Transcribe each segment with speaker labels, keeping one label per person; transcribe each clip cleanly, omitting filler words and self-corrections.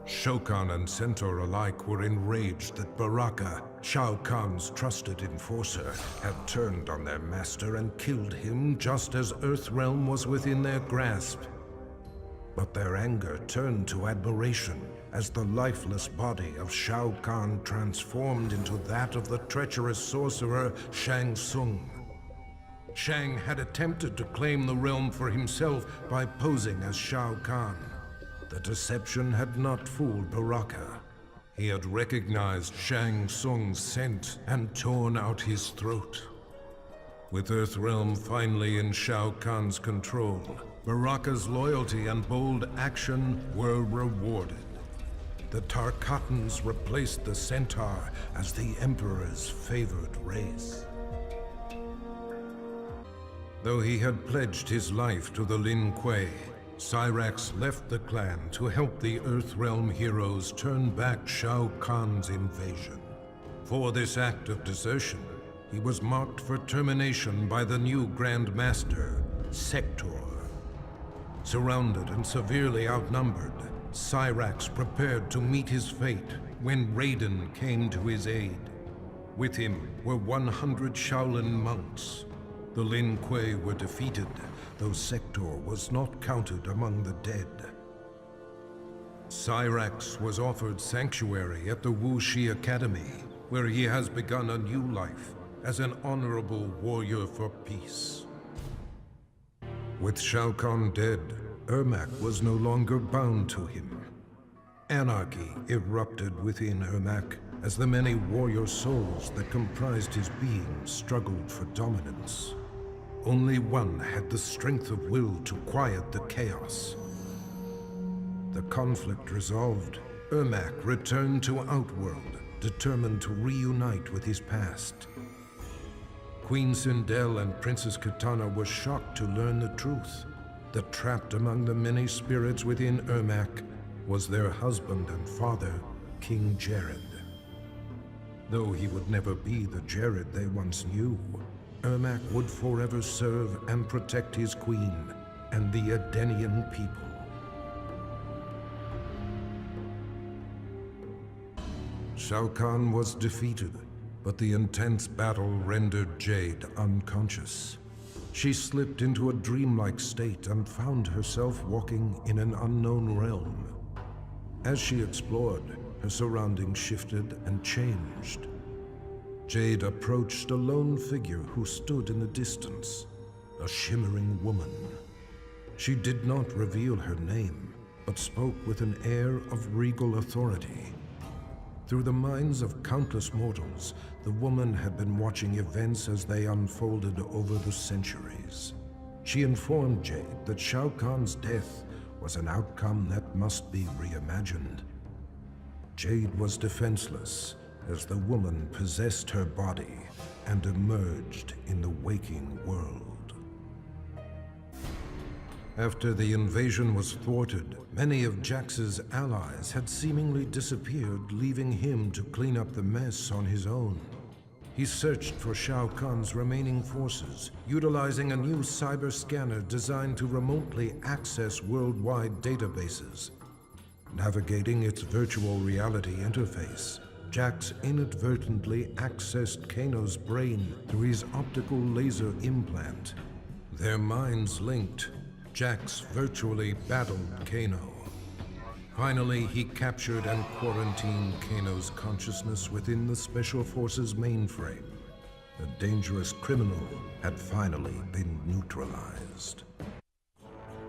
Speaker 1: Shokan and Centaur alike were enraged that Baraka, Shao Kahn's trusted enforcer, had turned on their master and killed him just as Earthrealm was within their grasp. But their anger turned to admiration as the lifeless body of Shao Kahn transformed into that of the treacherous sorcerer Shang Tsung. Shang had attempted to claim the realm for himself by posing as Shao Kahn. The deception had not fooled Baraka. He had recognized Shang Tsung's scent and torn out his throat. With Earthrealm finally in Shao Kahn's control, Baraka's loyalty and bold action were rewarded. The Tarkatans replaced the Centaur as the Emperor's favored race. Though he had pledged his life to the Lin Kuei, Cyrax left the clan to help the Earthrealm heroes turn back Shao Kahn's invasion. For this act of desertion, he was marked for termination by the new Grand Master, Sector. Surrounded and severely outnumbered, Cyrax prepared to meet his fate when Raiden came to his aid. With him were 100 Shaolin monks. The Lin Kuei were defeated, though Sector was not counted among the dead. Cyrax was offered sanctuary at the Wuxi Academy, where he has begun a new life as an honorable warrior for peace. With Shao Kahn dead, Ermac was no longer bound to him. Anarchy erupted within Ermac as the many warrior souls that comprised his being struggled for dominance. Only one had the strength of will to quiet the chaos. The conflict resolved, Ermac returned to Outworld, determined to reunite with his past. Queen Sindel and Princess Kitana were shocked to learn the truth, that trapped among the many spirits within Ermac was their husband and father, King Jared. Though he would never be the Jared they once knew, Ermac would forever serve and protect his queen and the Edenian people. Shao Kahn was defeated, but the intense battle rendered Jade unconscious. She slipped into a dreamlike state and found herself walking in an unknown realm. As she explored, her surroundings shifted and changed. Jade approached a lone figure who stood in the distance, a shimmering woman. She did not reveal her name, but spoke with an air of regal authority. Through the minds of countless mortals, the woman had been watching events as they unfolded over the centuries. She informed Jade that Shao Kahn's death was an outcome that must be reimagined. Jade was defenseless as the woman possessed her body and emerged in the waking world. After the invasion was thwarted, many of Jax's allies had seemingly disappeared, leaving him to clean up the mess on his own. He searched for Shao Kahn's remaining forces, utilizing a new cyber scanner designed to remotely access worldwide databases. Navigating its virtual reality interface, Jax inadvertently accessed Kano's brain through his optical laser implant. Their minds linked, Jax virtually battled Kano. Finally, he captured and quarantined Kano's consciousness within the Special Forces mainframe. The dangerous criminal had finally been neutralized.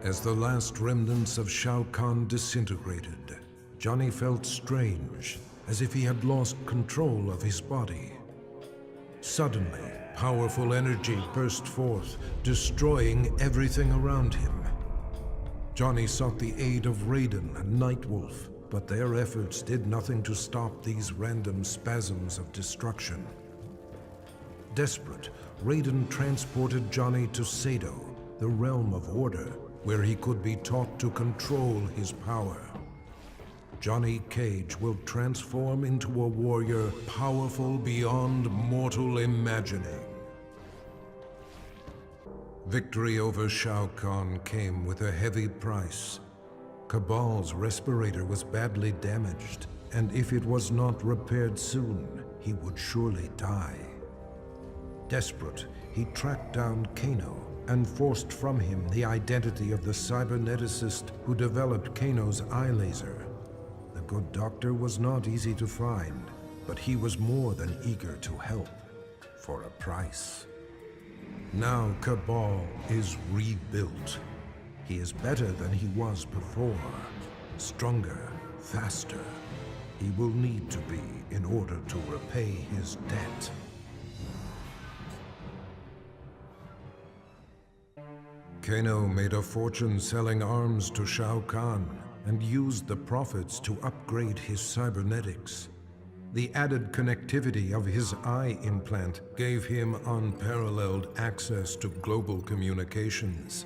Speaker 1: As the last remnants of Shao Kahn disintegrated, Johnny felt strange, as if he had lost control of his body. Suddenly, powerful energy burst forth, destroying everything around him. Johnny sought the aid of Raiden and Nightwolf, but their efforts did nothing to stop these random spasms of destruction. Desperate, Raiden transported Johnny to Sado, the realm of order, where he could be taught to control his power. Johnny Cage will transform into a warrior powerful beyond mortal imagining. Victory over Shao Kahn came with a heavy price. Cabal's respirator was badly damaged, and if it was not repaired soon, he would surely die. Desperate, he tracked down Kano and forced from him the identity of the cyberneticist who developed Kano's eye laser. The good doctor was not easy to find, but he was more than eager to help, for a price. Now Cabal is rebuilt. He is better than he was before, stronger, faster. He will need to be in order to repay his debt. Kano made a fortune selling arms to Shao Kahn and used the profits to upgrade his cybernetics. The added connectivity of his eye implant gave him unparalleled access to global communications.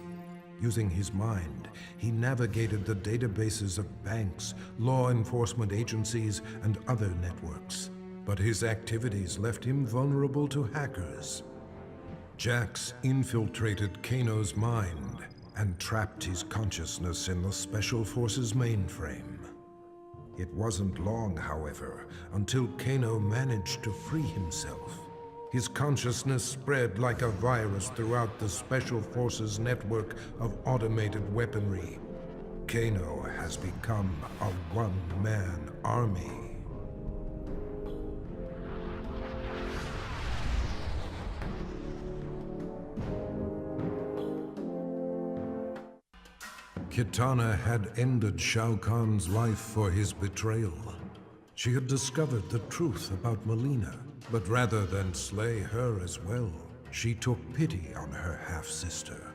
Speaker 1: Using his mind, he navigated the databases of banks, law enforcement agencies, and other networks. But his activities left him vulnerable to hackers. Jax infiltrated Kano's mind and trapped his consciousness in the Special Forces mainframe. It wasn't long, however, until Kano managed to free himself. His consciousness spread like a virus throughout the Special Forces network of automated weaponry. Kano has become a one-man army. Kitana had ended Shao Kahn's life for his betrayal. She had discovered the truth about Mileena, but rather than slay her as well, she took pity on her half-sister.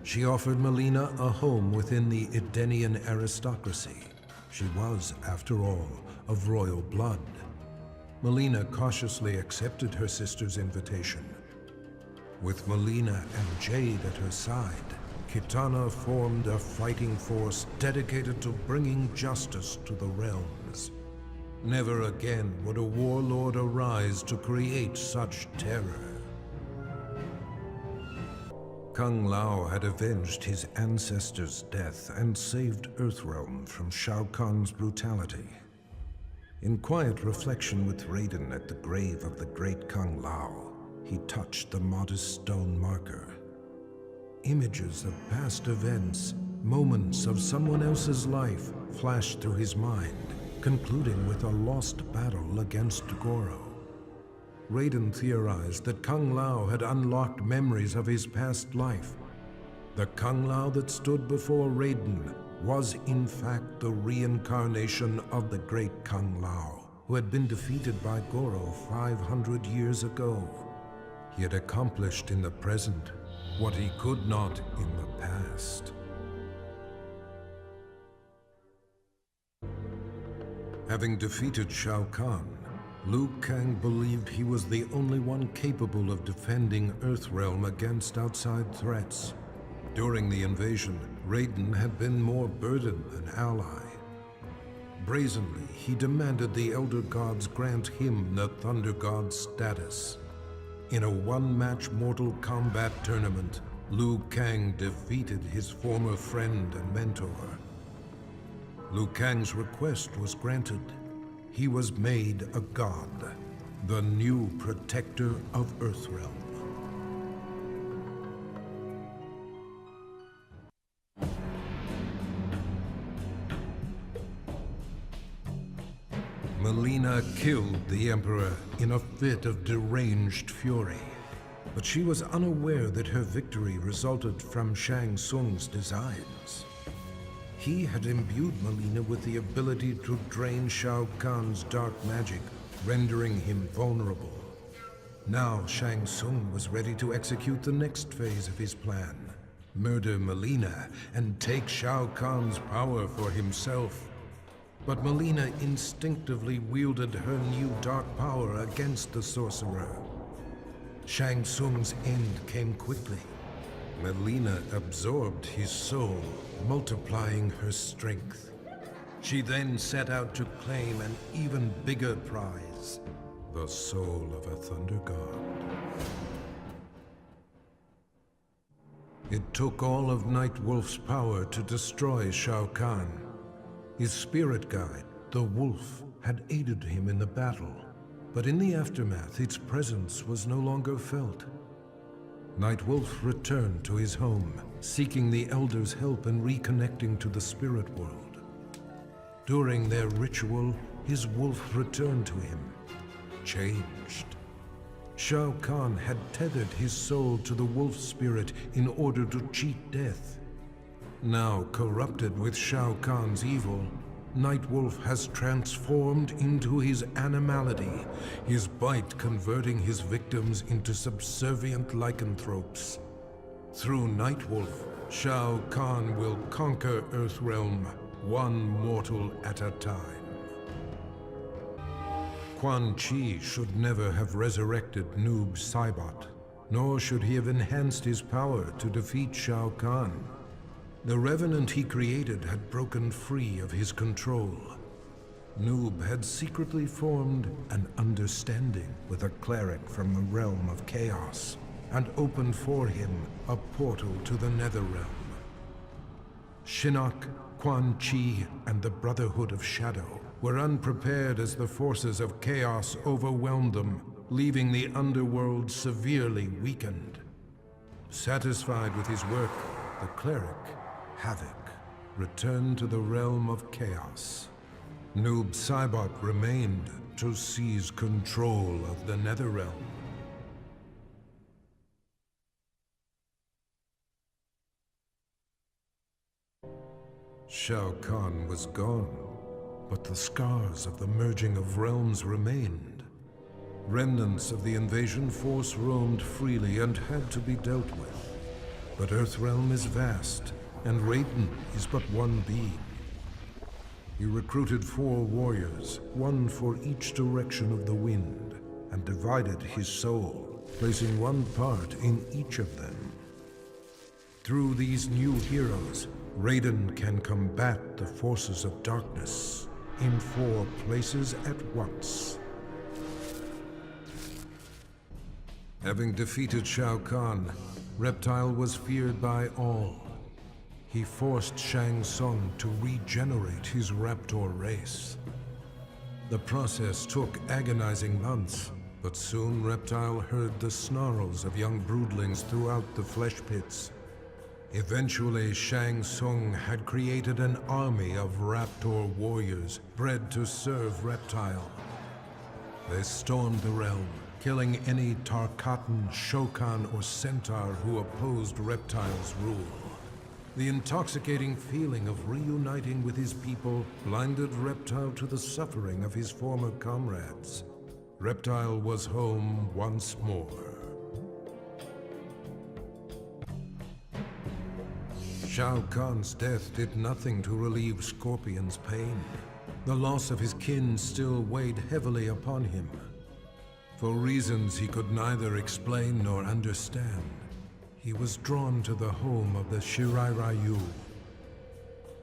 Speaker 1: She offered Mileena a home within the Edenian aristocracy. She was, after all, of royal blood. Mileena cautiously accepted her sister's invitation. With Mileena and Jade at her side, Kitana formed a fighting force dedicated to bringing justice to the realms. Never again would a warlord arise to create such terror. Kung Lao had avenged his ancestor's death and saved Earthrealm from Shao Kahn's brutality. In quiet reflection with Raiden at the grave of the great Kung Lao, he touched the modest stone marker. Images of past events, moments of someone else's life flashed through his mind, concluding with a lost battle against Goro. Raiden theorized that Kung Lao had unlocked memories of his past life. The Kung Lao that stood before Raiden was in fact the reincarnation of the great Kung Lao, who had been defeated by Goro 500 years ago. He had accomplished in the present what he could not in the past. Having defeated Shao Kahn, Liu Kang believed he was the only one capable of defending Earthrealm against outside threats. During the invasion, Raiden had been more burden than ally. Brazenly, he demanded the Elder Gods grant him the Thunder God status. In a one-match Mortal Kombat tournament, Liu Kang defeated his former friend and mentor. Liu Kang's request was granted. He was made a god, the new protector of Earthrealm. Mileena killed the Emperor in a fit of deranged fury, but she was unaware that her victory resulted from Shang Tsung's designs. He had imbued Mileena with the ability to drain Shao Kahn's dark magic, rendering him vulnerable. Now Shang Tsung was ready to execute the next phase of his plan, murder Mileena and take Shao Kahn's power for himself. But Mileena instinctively wielded her new dark power against the sorcerer. Shang Tsung's end came quickly. Mileena absorbed his soul, multiplying her strength. She then set out to claim an even bigger prize, the soul of a Thunder God. It took all of Nightwolf's power to destroy Shao Kahn. His spirit guide, the wolf, had aided him in the battle, but in the aftermath its presence was no longer felt. Nightwolf returned to his home, seeking the Elder's help in reconnecting to the spirit world. During their ritual, his wolf returned to him, changed. Shao Kahn had tethered his soul to the wolf spirit in order to cheat death. Now corrupted with Shao Kahn's evil, Nightwolf has transformed into his animality, his bite converting his victims into subservient lycanthropes. Through Nightwolf, Shao Kahn will conquer Earthrealm, one mortal at a time. Quan Chi should never have resurrected Noob Saibot, nor should he have enhanced his power to defeat Shao Kahn. The Revenant he created had broken free of his control. Noob had secretly formed an understanding with a cleric from the realm of chaos, and opened for him a portal to the Netherrealm. Shinnok, Quan Chi, and the Brotherhood of Shadow were unprepared as the forces of chaos overwhelmed them, leaving the underworld severely weakened. Satisfied with his work, the cleric, Havoc, returned to the realm of chaos. Noob Saibot remained to seize control of the Netherrealm. Shao Kahn was gone, but the scars of the merging of realms remained. Remnants of the invasion force roamed freely and had to be dealt with. But Earthrealm is vast, and Raiden is but one being. He recruited 4 warriors, one for each direction of the wind, and divided his soul, placing one part in each of them. Through these new heroes, Raiden can combat the forces of darkness in 4 places at once. Having defeated Shao Kahn, Reptile was feared by all. He forced Shang Tsung to regenerate his Raptor race. The process took agonizing months, but soon Reptile heard the snarls of young broodlings throughout the flesh pits. Eventually, Shang Tsung had created an army of Raptor warriors bred to serve Reptile. They stormed the realm, killing any Tarkatan, Shokan, or Centaur who opposed Reptile's rule. The intoxicating feeling of reuniting with his people blinded Reptile to the suffering of his former comrades. Reptile was home once more. Shao Kahn's death did nothing to relieve Scorpion's pain. The loss of his kin still weighed heavily upon him. For reasons he could neither explain nor understand, he was drawn to the home of the Shirai Ryu.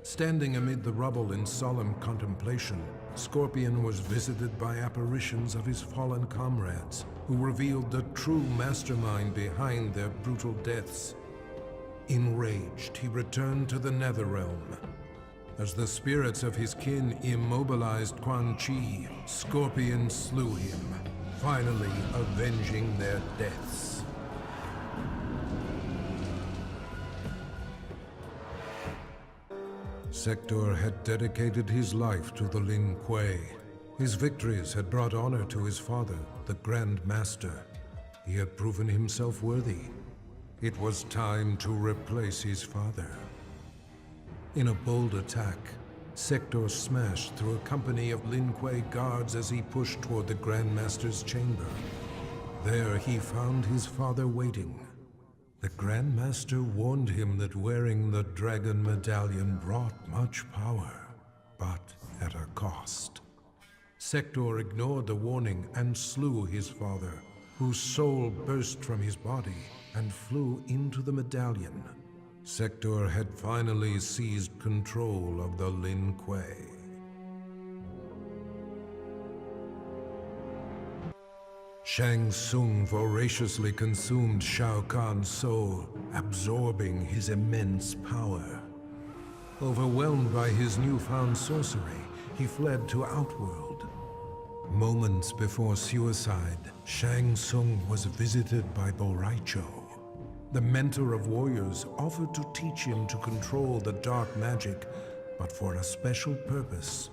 Speaker 1: Standing amid the rubble in solemn contemplation, Scorpion was visited by apparitions of his fallen comrades, who revealed the true mastermind behind their brutal deaths. Enraged, he returned to the Netherrealm. As the spirits of his kin immobilized Quan Chi, Scorpion slew him, finally avenging their deaths. Sector had dedicated his life to the Lin Kuei. His victories had brought honor to his father, the Grand Master. He had proven himself worthy. It was time to replace his father. In a bold attack, Sector smashed through a company of Lin Kuei guards as he pushed toward the Grandmaster's chamber. There he found his father waiting. The Grandmaster warned him that wearing the Dragon Medallion brought much power, but at a cost. Sector ignored the warning and slew his father, whose soul burst from his body and flew into the medallion. Sector had finally seized control of the Lin Kuei. Shang Tsung voraciously consumed Shao Kahn's soul, absorbing his immense power. Overwhelmed by his newfound sorcery, he fled to Outworld. Moments before suicide, Shang Tsung was visited by Boraicho. The mentor of warriors offered to teach him to control the dark magic, but for a special purpose.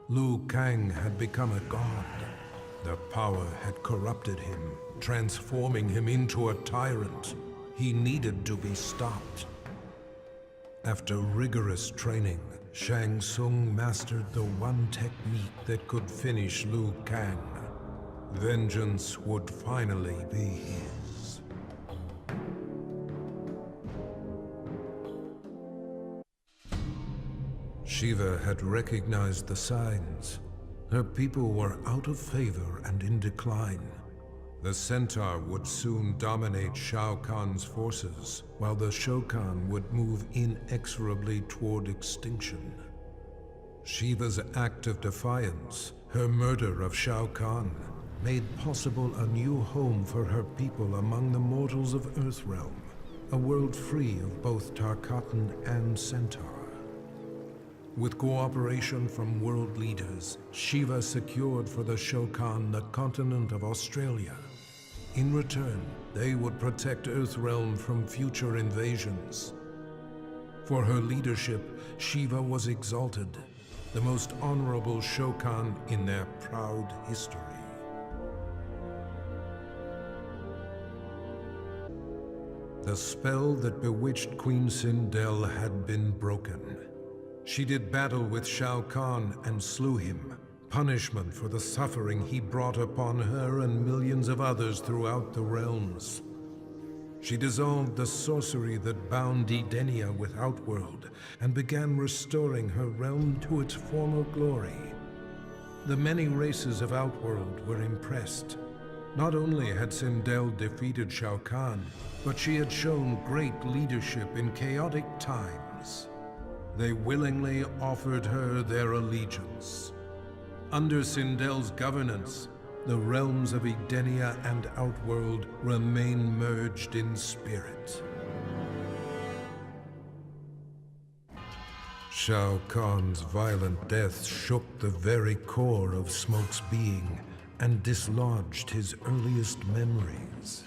Speaker 1: Liu Kang had become a god. The power had corrupted him, transforming him into a tyrant. He needed to be stopped. After rigorous training, Shang Tsung mastered the one technique that could finish Liu Kang. Vengeance would finally be his. Shiva had recognized the signs. Her people were out of favor and in decline. The Centaur would soon dominate Shao Kahn's forces, while the Shokan would move inexorably toward extinction. Shiva's act of defiance, her murder of Shao Kahn, made possible a new home for her people among the mortals of Earthrealm, a world free of both Tarkatan and Centaur. With cooperation from world leaders, Shiva secured for the Shokan the continent of Australia. In return, they would protect Earthrealm from future invasions. For her leadership, Shiva was exalted, the most honorable Shokan in their proud history. The spell that bewitched Queen Sindel had been broken. She did battle with Shao Kahn and slew him, punishment for the suffering he brought upon her and millions of others throughout the realms. She dissolved the sorcery that bound Edenia with Outworld and began restoring her realm to its former glory. The many races of Outworld were impressed. Not only had Sindel defeated Shao Kahn, but she had shown great leadership in chaotic times. They willingly offered her their allegiance. Under Sindel's governance, the realms of Edenia and Outworld remain merged in spirit. Shao Kahn's violent death shook the very core of Smoke's being and dislodged his earliest memories.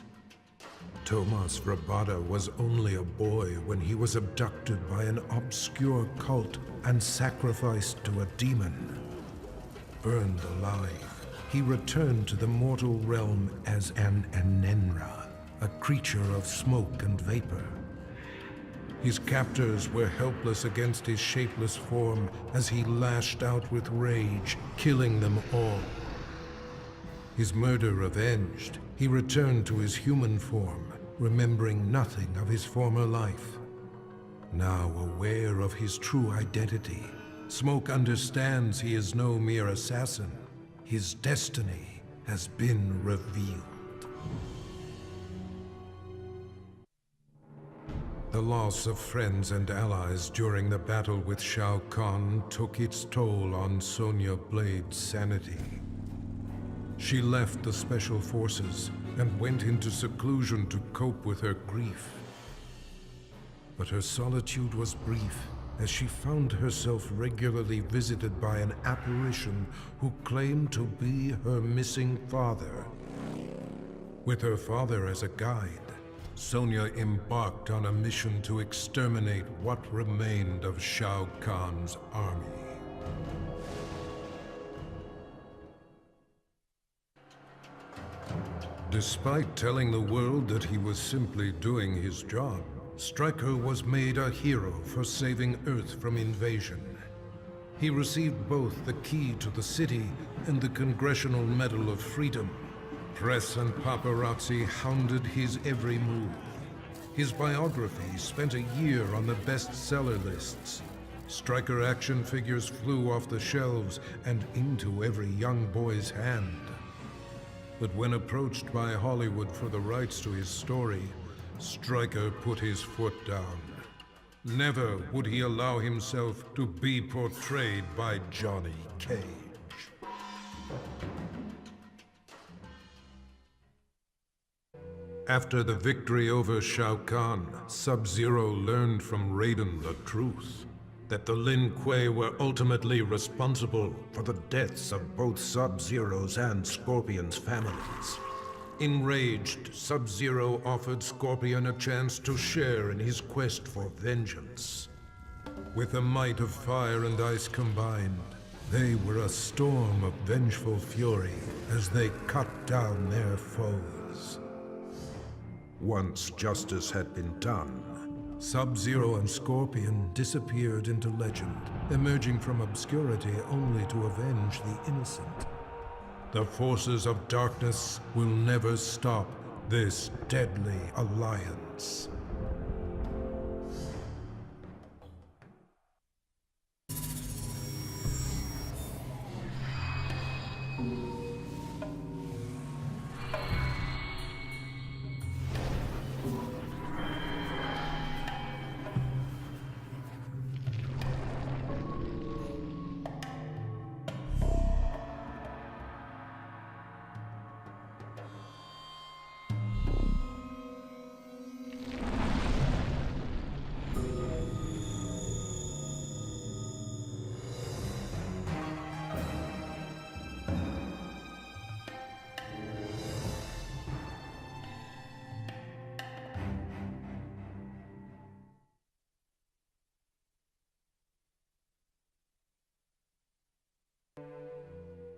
Speaker 1: Tomas Rabada was only a boy when he was abducted by an obscure cult and sacrificed to a demon. Burned alive, he returned to the mortal realm as an Anenra, a creature of smoke and vapor. His captors were helpless against his shapeless form as he lashed out with rage, killing them all. His murder avenged, he returned to his human form, remembering nothing of his former life. Now aware of his true identity, Smoke understands he is no mere assassin. His destiny has been revealed. The loss of friends and allies during the battle with Shao Kahn took its toll on Sonya Blade's sanity. She left the Special Forces and went into seclusion to cope with her grief. But her solitude was brief, as she found herself regularly visited by an apparition who claimed to be her missing father. With her father as a guide, Sonya embarked on a mission to exterminate what remained of Shao Kahn's army. Despite telling the world that he was simply doing his job, Stryker was made a hero for saving Earth from invasion. He received both the key to the city and the Congressional Medal of Freedom. Press and paparazzi hounded his every move. His biography spent a year on the bestseller lists. Stryker action figures flew off the shelves and into every young boy's hand. But when approached by Hollywood for the rights to his story, Stryker put his foot down. Never would he allow himself to be portrayed by Johnny Cage. After the victory over Shao Kahn, Sub-Zero learned from Raiden the truth, that the Lin Kuei were ultimately responsible for the deaths of both Sub-Zero's and Scorpion's families. Enraged, Sub-Zero offered Scorpion a chance to share in his quest for vengeance. With the might of fire and ice combined, they were a storm of vengeful fury as they cut down their foes. Once justice had been done, Sub-Zero and Scorpion disappeared into legend, emerging from obscurity only to avenge the innocent. The forces of darkness will never stop this deadly alliance.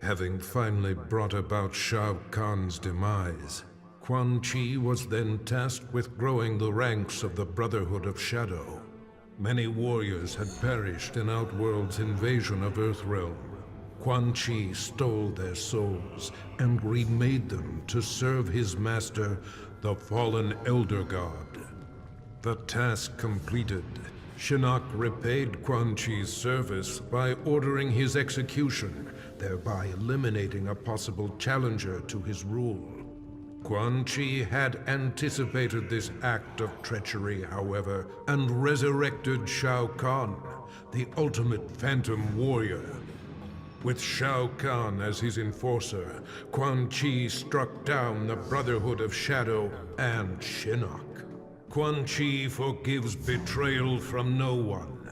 Speaker 1: Having finally brought about Shao Kahn's demise, Quan Chi was then tasked with growing the ranks of the Brotherhood of Shadow. Many warriors had perished in Outworld's invasion of Earthrealm. Quan Chi stole their souls and remade them to serve his master, the fallen Elder God. The task completed, Shinnok repaid Quan Chi's service by ordering his execution, thereby eliminating a possible challenger to his rule. Quan Chi had anticipated this act of treachery, however, and resurrected Shao Kahn, the ultimate phantom warrior. With Shao Kahn as his enforcer, Quan Chi struck down the Brotherhood of Shadow and Shinnok. Quan Chi forgives betrayal from no one,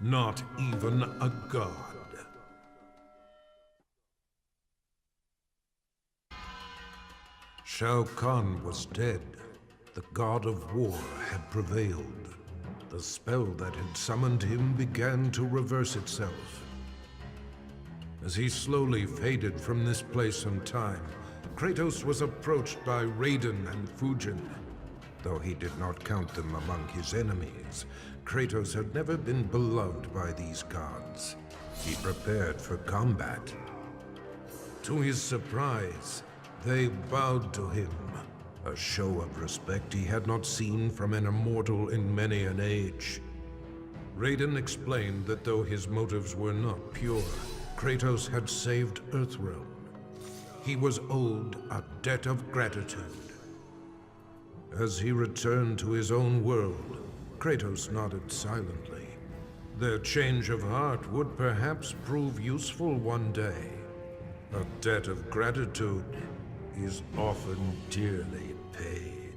Speaker 1: not even a god. Shao Kahn was dead. The god of war had prevailed. The spell that had summoned him began to reverse itself. As he slowly faded from this place and time, Kratos was approached by Raiden and Fujin. Though he did not count them among his enemies, Kratos had never been beloved by these gods. He prepared for combat. To his surprise, they bowed to him, a show of respect he had not seen from an immortal in many an age. Raiden explained that though his motives were not pure, Kratos had saved Earthrealm. He was owed a debt of gratitude. As he returned to his own world, Kratos nodded silently. Their change of heart would perhaps prove useful one day. A debt of gratitude is often dearly paid.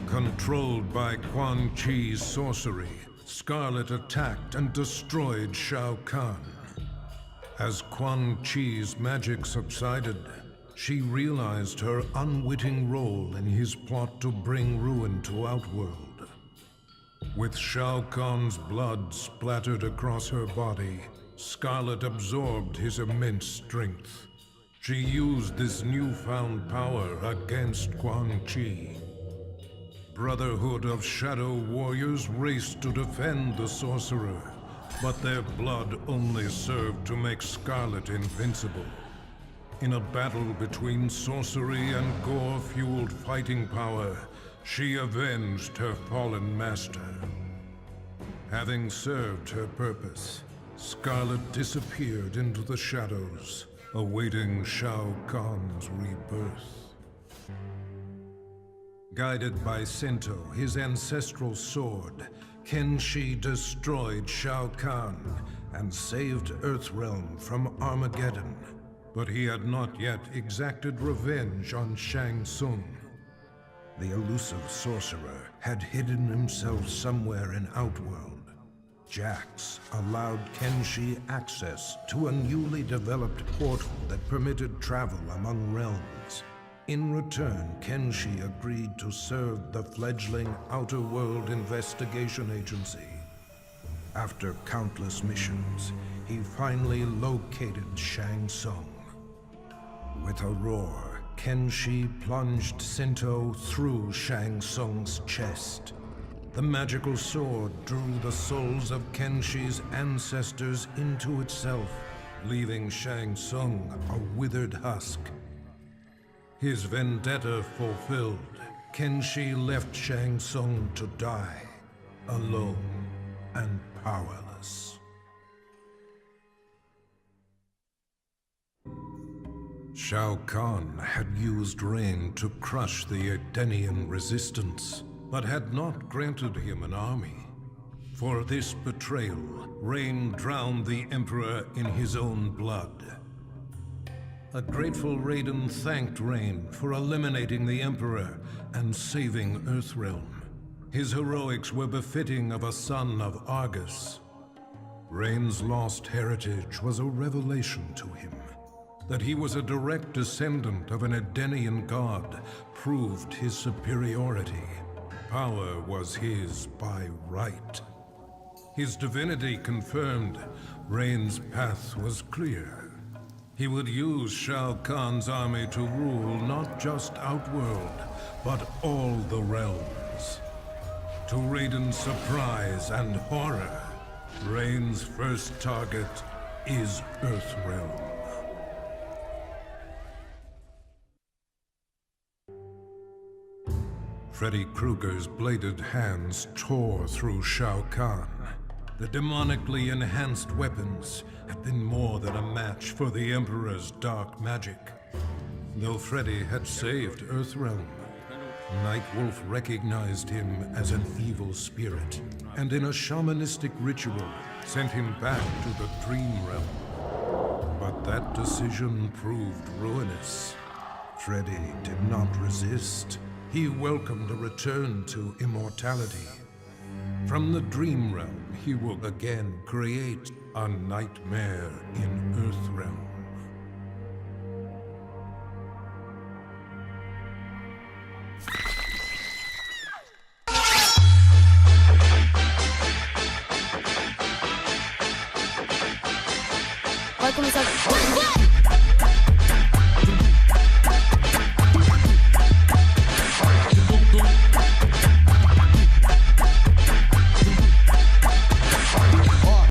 Speaker 1: Controlled by Quan Chi's sorcery, Scarlet attacked and destroyed Shao Kahn. As Quan Chi's magic subsided, she realized her unwitting role in his plot to bring ruin to Outworld. With Shao Kahn's blood splattered across her body, Scarlet absorbed his immense strength. She used this newfound power against Quan Chi. Brotherhood of Shadow warriors raced to defend the sorcerer, but their blood only served to make Scarlet invincible. In a battle between sorcery and gore-fueled fighting power, she avenged her fallen master. Having served her purpose, Scarlet disappeared into the shadows, awaiting Shao Kahn's rebirth. Guided by Sento, his ancestral sword, Kenshi destroyed Shao Kahn and saved Earthrealm from Armageddon. But he had not yet exacted revenge on Shang Tsung. The elusive sorcerer had hidden himself somewhere in Outworld. Jax allowed Kenshi access to a newly developed portal that permitted travel among realms. In return, Kenshi agreed to serve the fledgling Outer World Investigation Agency. After countless missions, he finally located Shang Tsung. With a roar, Kenshi plunged Sinto through Shang Tsung's chest. The magical sword drew the souls of Kenshi's ancestors into itself, leaving Shang Tsung a withered husk. His vendetta fulfilled, Kenshi left Shang Tsung to die, alone and powerless. Shao Kahn had used rain to crush the Edenian resistance, but had not granted him an army. For this betrayal, Rain drowned the Emperor in his own blood. A grateful Raiden thanked Rain for eliminating the Emperor and saving Earthrealm. His heroics were befitting of a son of Argus. Rain's lost heritage was a revelation to him. That he was a direct descendant of an Edenian god proved his superiority. Power was his by right. His divinity confirmed, Rain's path was clear. He would use Shao Kahn's army to rule not just Outworld, but all the realms. To Raiden's surprise and horror, Rain's first target is Earthrealm. Freddy Krueger's bladed hands tore through Shao Kahn. The demonically enhanced weapons had been more than a match for the Emperor's dark magic. Though Freddy had saved Earthrealm, Nightwolf recognized him as an evil spirit, and in a shamanistic ritual, sent him back to the Dream Realm. But that decision proved ruinous. Freddy did not resist. He welcomed a return to immortality. From the Dream Realm, he will again create a nightmare in Earthrealm.
Speaker 2: Vai começar.